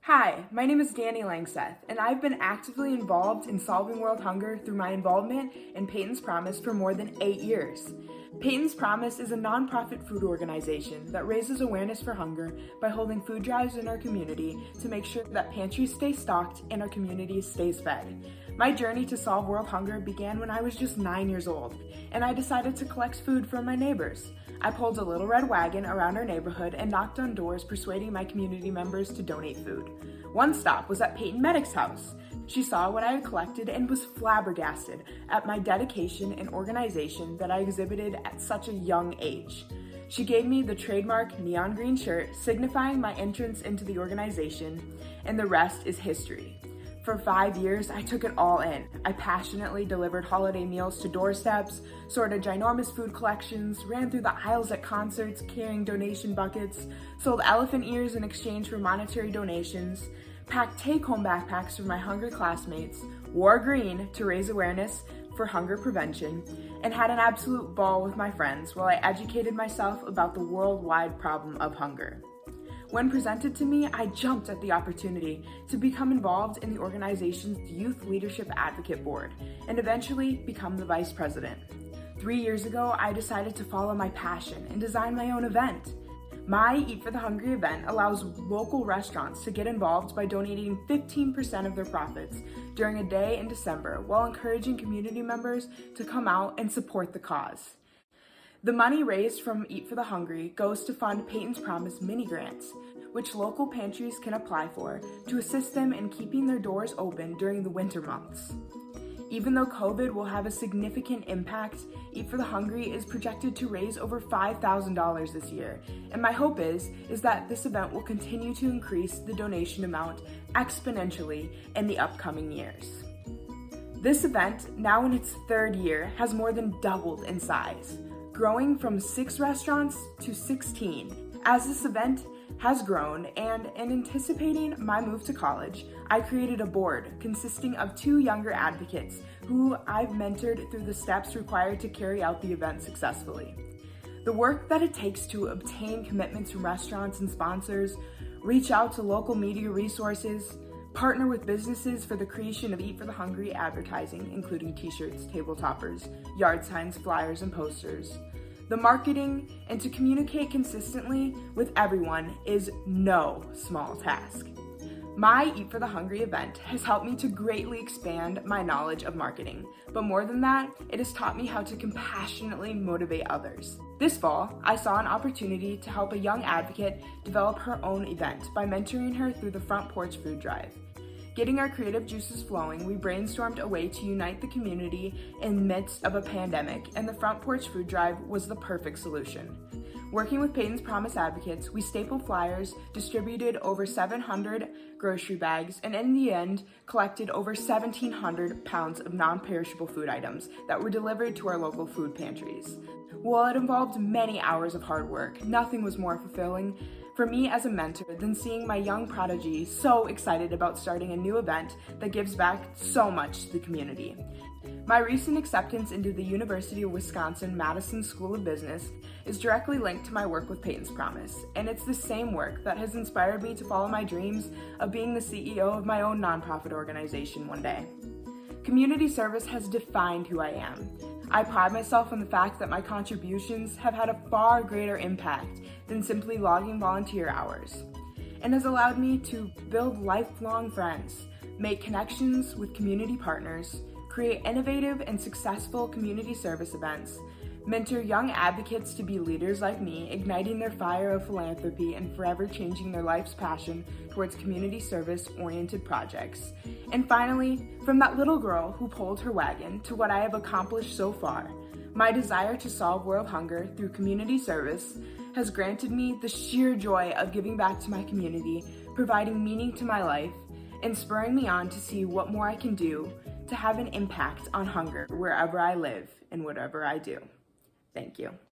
Hi, my name is Danni Langseth, and I've been actively involved in solving world hunger through my involvement in Peyton's Promise for more than 8 years. Peyton's Promise is a nonprofit food organization that raises awareness for hunger by holding food drives in our community to make sure that pantries stay stocked and our community stays fed. My journey to solve world hunger began when I was just 9 years old, and I decided to collect food from my neighbors. I pulled a little red wagon around our neighborhood and knocked on doors persuading my community members to donate food. One stop was at Peyton Medic's house. She saw what I had collected and was flabbergasted at my dedication and organization that I exhibited at such a young age. She gave me the trademark neon green shirt signifying my entrance into the organization, and the rest is history. For 5 years, I took it all in. I passionately delivered holiday meals to doorsteps, sorted ginormous food collections, ran through the aisles at concerts carrying donation buckets, sold elephant ears in exchange for monetary donations, packed take-home backpacks for my hungry classmates, wore green to raise awareness for hunger prevention, and had an absolute ball with my friends while I educated myself about the worldwide problem of hunger. When presented to me, I jumped at the opportunity to become involved in the organization's Youth Leadership Advocate Board and eventually become the vice president. 3 years ago, I decided to follow my passion and design my own event. My Eat for the Hungry event allows local restaurants to get involved by donating 15% of their profits during a day in December while encouraging community members to come out and support the cause. The money raised from Eat for the Hungry goes to fund Peyton's Promise mini grants, which local pantries can apply for to assist them in keeping their doors open during the winter months. Even though COVID will have a significant impact, Eat for the Hungry is projected to raise over $5,000 this year, and my hope is that this event will continue to increase the donation amount exponentially in the upcoming years. This event, now in its third year, has more than doubled in size, growing from 6 restaurants to 16. As this event has grown and in anticipating my move to college, I created a board consisting of 2 younger advocates who I've mentored through the steps required to carry out the event successfully. The work that it takes to obtain commitments from restaurants and sponsors, reach out to local media resources, partner with businesses for the creation of Eat for the Hungry advertising, including t-shirts, table toppers, yard signs, flyers, and posters. The marketing and to communicate consistently with everyone is no small task. My Eat for the Hungry event has helped me to greatly expand my knowledge of marketing, but more than that, it has taught me how to compassionately motivate others. This fall, I saw an opportunity to help a young advocate develop her own event by mentoring her through the Front Porch Food Drive. Getting our creative juices flowing, we brainstormed a way to unite the community in the midst of a pandemic, and the Front Porch Food Drive was the perfect solution. Working with Peyton's Promise advocates, we stapled flyers, distributed over 700 grocery bags, and in the end, collected over 1,700 pounds of non-perishable food items that were delivered to our local food pantries. While it involved many hours of hard work, nothing was more fulfilling for me as a mentor than seeing my young prodigy so excited about starting a new event that gives back so much to the community. My recent acceptance into the University of Wisconsin-Madison School of Business is directly linked to my work with Peyton's Promise, and it's the same work that has inspired me to follow my dreams of being the CEO of my own nonprofit organization one day. Community service has defined who I am. I pride myself on the fact that my contributions have had a far greater impact than simply logging volunteer hours, and has allowed me to build lifelong friends, make connections with community partners, create innovative and successful community service events, mentor young advocates to be leaders like me, igniting their fire of philanthropy and forever changing their life's passion towards community service-oriented projects. And finally, from that little girl who pulled her wagon to what I have accomplished so far, my desire to solve world hunger through community service has granted me the sheer joy of giving back to my community, providing meaning to my life, and spurring me on to see what more I can do to have an impact on hunger wherever I live and whatever I do. Thank you.